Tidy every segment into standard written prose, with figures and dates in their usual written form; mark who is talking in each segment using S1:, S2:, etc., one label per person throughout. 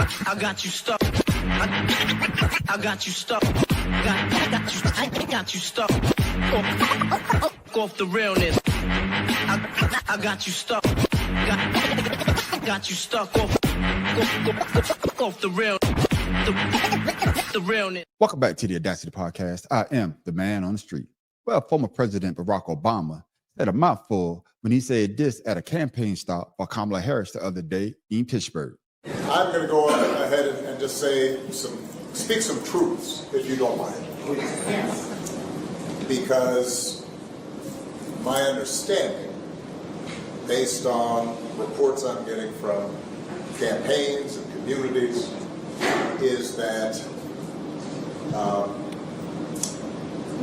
S1: I got you stuck. I got you stuck. I got you stuck. Off the realness. I got you stuck. Got you stuck off the real. The realness.
S2: Welcome back to the Audacity Podcast. I am the man on the street. Well, former President Barack Obama said a mouthful when he said this at a campaign stop for Kamala Harris the other day in Pittsburgh.
S3: I'm going to go ahead and just speak some truths, if you don't mind.
S4: Yes.
S3: Because my understanding, based on reports I'm getting from campaigns and communities, is that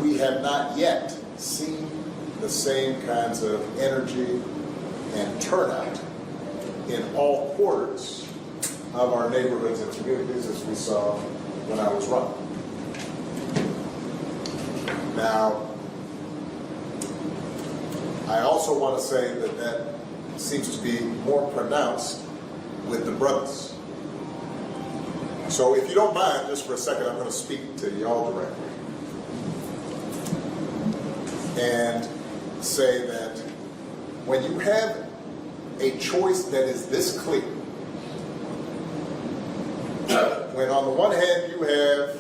S3: we have not yet seen the same kinds of energy and turnout in all quarters of our neighborhoods and communities as we saw when I was running. Now, I also want to say that seems to be more pronounced with the brothers. So if you don't mind, just for a second, I'm going to speak to y'all directly and say that when you have a choice that is this clear, when on the one hand you have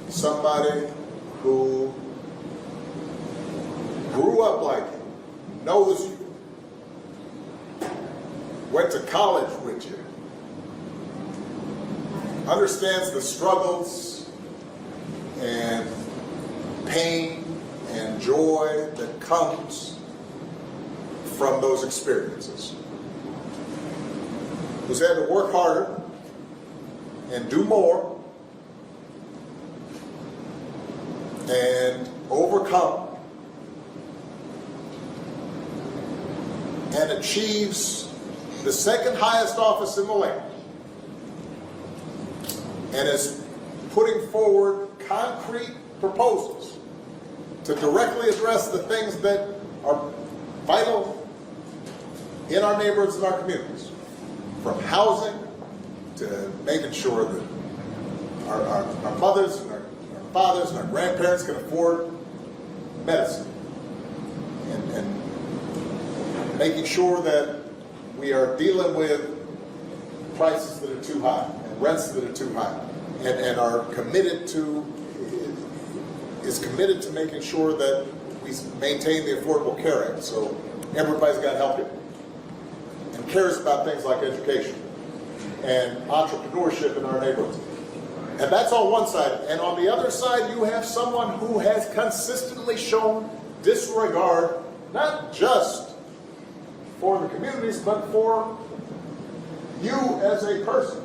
S3: somebody who grew up like you, knows you, went to college with you, understands the struggles and pain and joy that comes from those experiences, who's had to work harder and do more and overcome and achieves the second highest office in the land and is putting forward concrete proposals to directly address the things that are vital in our neighborhoods and our communities, from housing to making sure that our mothers and our fathers and our grandparents can afford medicine, and making sure that we are dealing with prices that are too high and rents that are too high, and are committed to making sure that we maintain the Affordable Care Act, so everybody's got health care, and cares about things like education and entrepreneurship in our neighborhoods. And that's on one side. And on the other side, you have someone who has consistently shown disregard, not just for the communities, but for you as a person.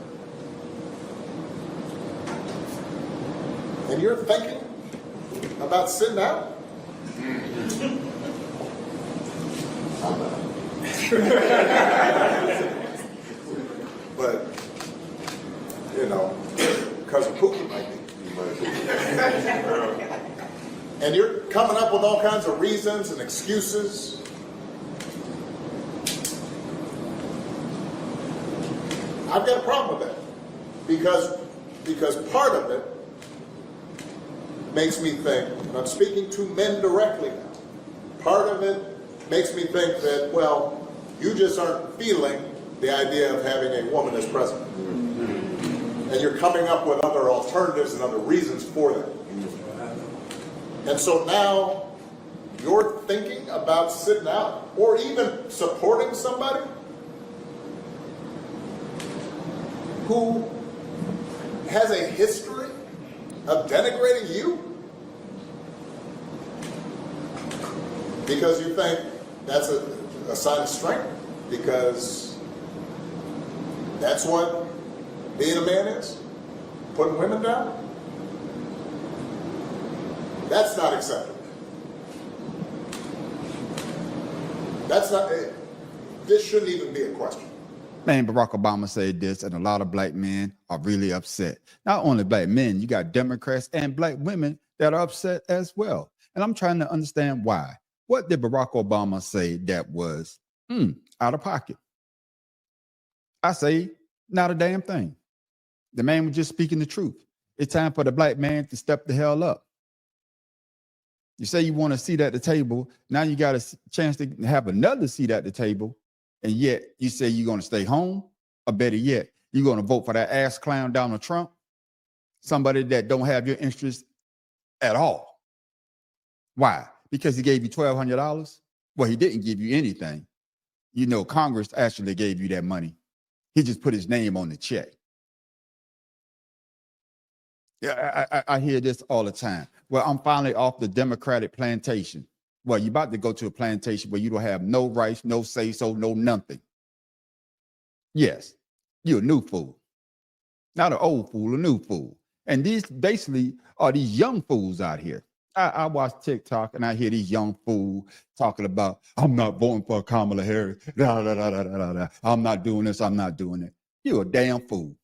S3: And you're thinking about sitting out? I'm not. But, you know, Cousin Pookie might be. And you're coming up with all kinds of reasons and excuses. I've got a problem with that. Because part of it makes me think, and I'm speaking to men directly now, part of it makes me think that, well, you just aren't feeling the idea of having a woman as president. And you're coming up with other alternatives and other reasons for that. And so now you're thinking about sitting out or even supporting somebody who has a history of denigrating you because you think that's a sign of strength, because that's what being a man is, putting women down. That's not acceptable. This shouldn't even be a question.
S2: Man, Barack Obama said this, and a lot of black men are really upset. Not only black men, you got Democrats and black women that are upset as well. And I'm trying to understand why. What did Barack Obama say that was out of pocket? I say not a damn thing. The man was just speaking the truth. It's time for the black man to step the hell up. You say you want a seat at the table. Now you got a chance to have another seat at the table. And yet you say you're going to stay home, or better yet, you're going to vote for that ass clown Donald Trump, somebody that don't have your interest at all. Why? Because he gave you $1,200? Well, he didn't give you anything. You know, Congress actually gave you that money. He just put his name on the check. Yeah, I hear this all the time. Well, I'm finally off the Democratic plantation. Well, you're about to go to a plantation where you don't have no rights, no say-so, no nothing. Yes, you're a new fool. Not an old fool, a new fool. And these basically are these young fools out here. I watch TikTok and I hear these young fools talking about, I'm not voting for Kamala Harris. Da, da, da, da, da, da. I'm not doing this, I'm not doing it. You're a damn fool.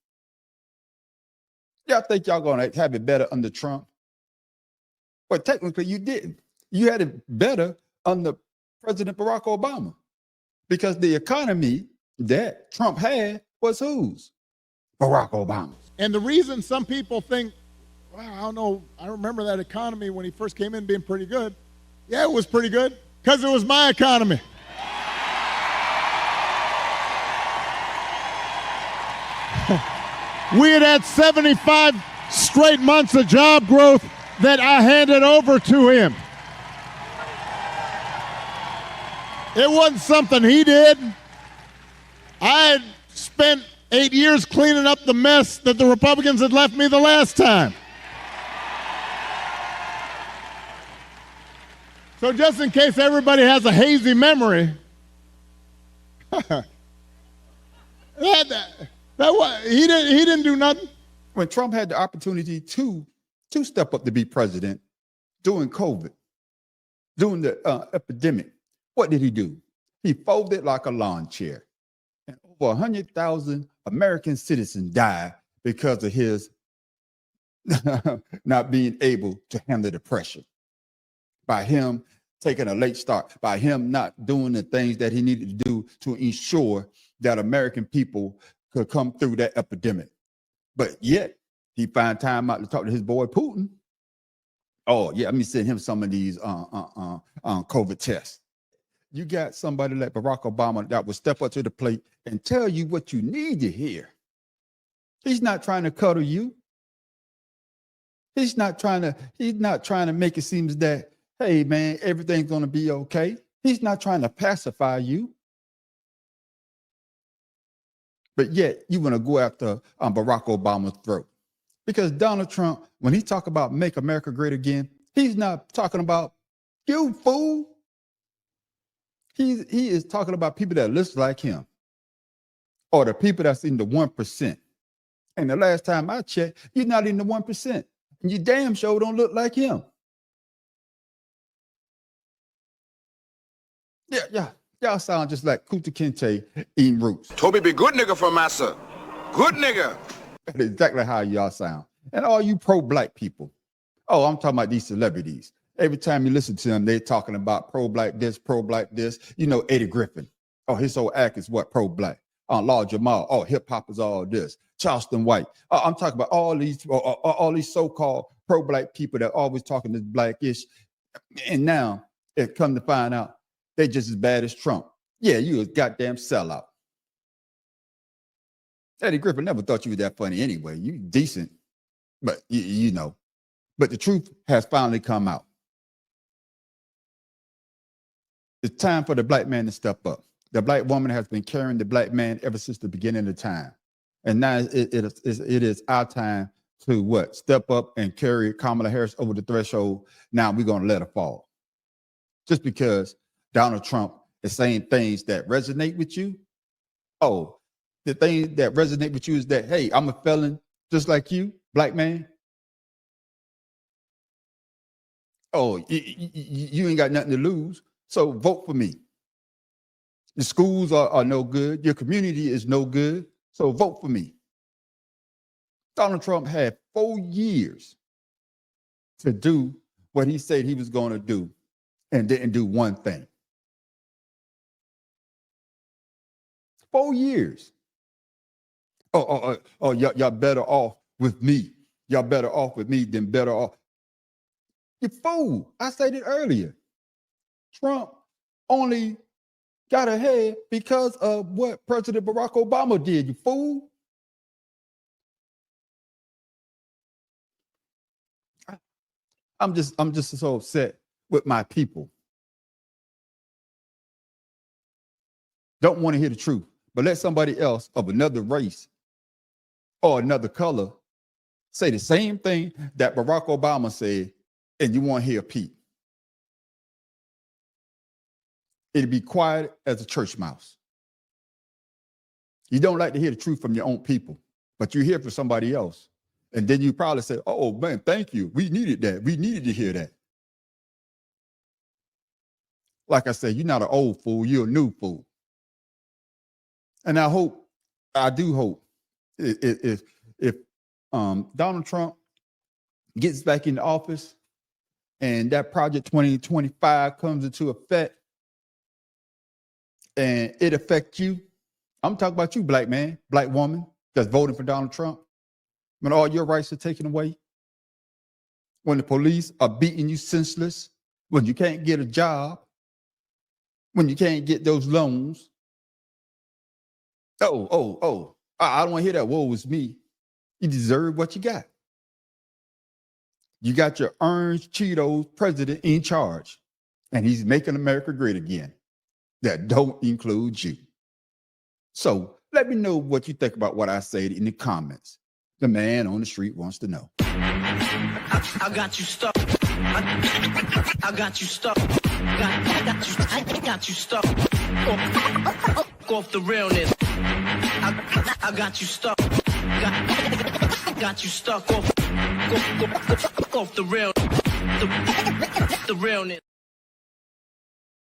S2: Y'all think y'all gonna have it better under Trump? But technically you didn't. You had it better under President Barack Obama because the economy that Trump had was whose? Barack Obama.
S4: And the reason some people think, well, I don't know, I remember that economy when he first came in being pretty good. Yeah, it was pretty good because it was my economy. We had 75 straight months of job growth that I handed over to him. It wasn't something he did. I had spent 8 years cleaning up the mess that the Republicans had left me the last time. So just in case everybody has a hazy memory, he didn't do nothing.
S2: When Trump had the opportunity to step up to be president during COVID, during the epidemic, what did he do? He folded like a lawn chair. And over 100,000 American citizens died because of his not being able to handle the pressure. By him taking a late start, by him not doing the things that he needed to do to ensure that American people could come through that epidemic. But yet, he found time out to talk to his boy Putin. Oh, yeah, let me send him some of these COVID tests. You got somebody like Barack Obama that will step up to the plate and tell you what you need to hear. He's not trying to cuddle you. He's not trying to make it seem that, hey, man, everything's going to be okay. He's not trying to pacify you. But yet, you want to go after Barack Obama's throat. Because Donald Trump, when he talk about make America great again, he's not talking about you, fool. He is talking about people that look like him or the people that's in the 1%. And the last time I checked, you're not in the 1%. And you damn sure don't look like him. Yeah. Y'all sound just like Kuta Kinte eating roots.
S5: Toby be good nigga for massa. Good nigga.
S2: That's exactly how y'all sound. And all you pro-black people. Oh, I'm talking about these celebrities. Every time you listen to them, they're talking about pro-black this, pro-black this. You know, Eddie Griffin. Oh, his whole act is what? Pro-black. Lord Jamal. Oh, hip-hop is all this. Charleston White. I'm talking about all these so-called pro-black people that always talking this blackish. And now it come to find out they just as bad as Trump. Yeah, you a goddamn sellout. Eddie Griffin never thought you were that funny anyway. You decent, but you know. But the truth has finally come out. It's time for the black man to step up. The black woman has been carrying the black man ever since the beginning of time. And now it is our time to what? Step up and carry Kamala Harris over the threshold. Now we're going to let her fall. Just because Donald Trump is saying things that resonate with you. Oh, the thing that resonate with you is that, hey, I'm a felon just like you, black man. Oh, you ain't got nothing to lose. So vote for me. The schools are no good. Your community is no good. So vote for me. Donald Trump had 4 years to do what he said he was going to do and didn't do one thing. 4 years. Y'all better off with me. Y'all better off with me than better off. You fool. I said it earlier. Trump only got ahead because of what President Barack Obama did, you fool. I'm just so upset with my people. Don't want to hear the truth, but let somebody else of another race or another color say the same thing that Barack Obama said, and you want to hear Pete. It'd be quiet as a church mouse. You don't like to hear the truth from your own people, but you hear from somebody else. And then you probably say, oh, man, thank you. We needed that. We needed to hear that. Like I said, you're not an old fool. You're a new fool. And I do hope, if Donald Trump gets back into office and that Project 2025 comes into effect and it affects you, I'm talking about you, black man, black woman that's voting for Donald Trump, when all your rights are taken away, when the police are beating you senseless, when you can't get a job, when you can't get those loans. I don't want to hear that. Woe is me. You deserve what you got. You got your orange Cheetos president in charge, and he's making America great again. That don't include you. So let me know what you think about what I said in the comments. The man on the street wants to know.
S1: I got you stuck. I got you stuck. I got you stuck. Off the realness. I got you stuck. Got you stuck off the real. The realness.